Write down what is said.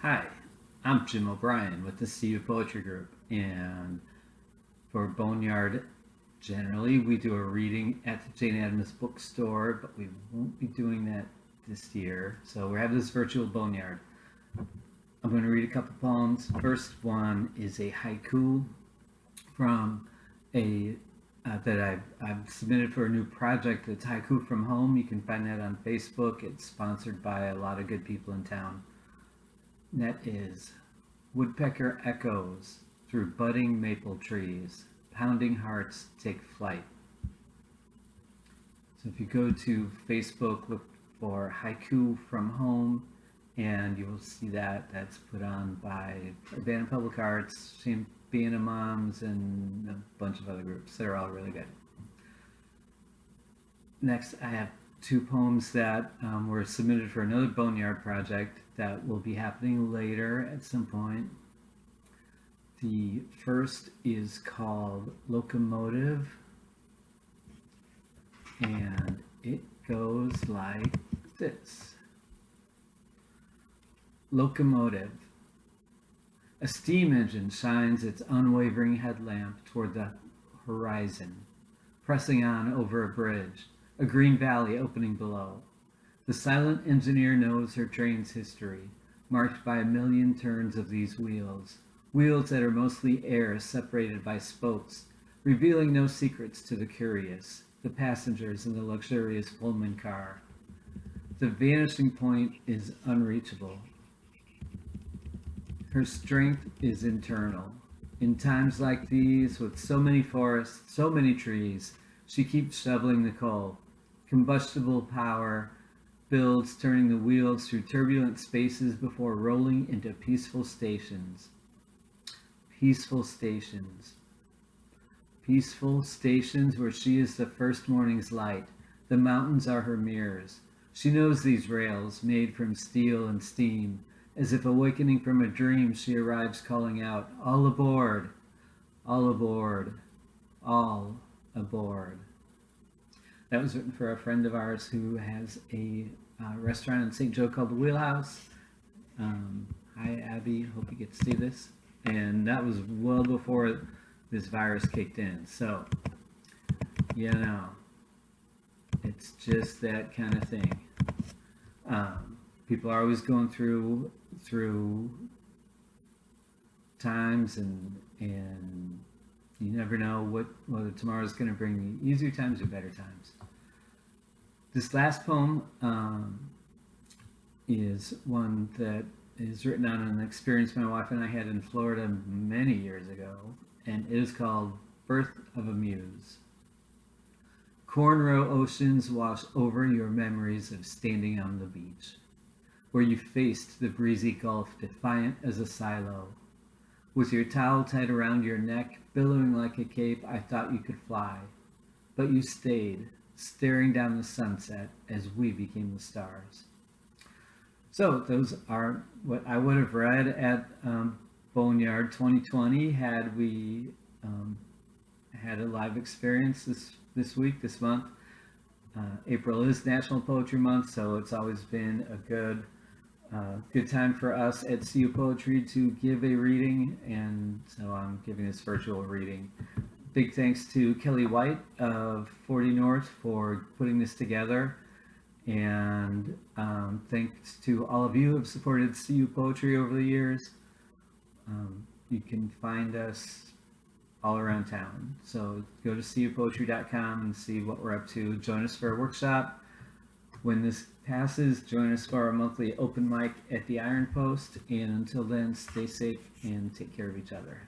Hi, I'm Jim O'Brien with the CU Poetry Group, and for Boneyard, generally we do a reading at the Jane Addams bookstore, but we won't be doing that this year. So we're having this virtual Boneyard. I'm going to read a couple poems. First one is a haiku from a that I've submitted for a new project. It's Haiku from Home. You can find that on Facebook. It's sponsored by a lot of good people in town. That is, woodpecker echoes through budding maple trees, pounding hearts take flight. So if you go to Facebook, look for Haiku from Home, and you will see that. That's put on by Urbana Public Arts, Champaign Moms, and a bunch of other groups that are all really good. Next, I have two poems that were submitted for another Boneyard project that will be happening later at some point. The first is called Locomotive, and it goes like this. Locomotive. A steam engine shines its unwavering headlamp toward the horizon, pressing on over a bridge, a green valley opening below. The silent engineer knows her train's history, marked by a million turns of these wheels, wheels that are mostly air separated by spokes, revealing no secrets to the curious, the passengers in the luxurious Pullman car. The vanishing point is unreachable. Her strength is internal. In times like these, with so many forests, so many trees, she keeps shoveling the coal. Combustible power builds, turning the wheels through turbulent spaces before rolling into peaceful stations. Peaceful stations. Peaceful stations where she is the first morning's light. The mountains are her mirrors. She knows these rails, made from steel and steam. As if awakening from a dream, she arrives calling out, "All aboard! All aboard! All aboard!" That was written for a friend of ours who has a restaurant in St. Joe called the Wheelhouse. Hi, Abby. Hope you get to see this. And that was well before this virus kicked in. So, you know, it's just that kind of thing. People are always going through times, and you never know whether tomorrow's going to bring you easier times or better times. This last poem is one that is written on an experience my wife and I had in Florida many years ago, and it is called Birth of a Muse. Cornrow oceans wash over your memories of standing on the beach, where you faced the breezy gulf defiant as a silo. With your towel tied around your neck, billowing like a cape, I thought you could fly. But you stayed, staring down the sunset as we became the stars. So those are what I would have read at Boneyard 2020 had we had a live experience this week, this month. April is National Poetry Month, so it's always been a good time for us at CU Poetry to give a reading, and so I'm giving this virtual reading. Big thanks to Kelly White of 40 North for putting this together, and thanks to all of you who have supported CU Poetry over the years. You can find us all around town, so go to cupoetry.com and see what we're up to. Join us for a workshop. When this passes, join us for our monthly open mic at the Iron Post, and until then, stay safe and take care of each other.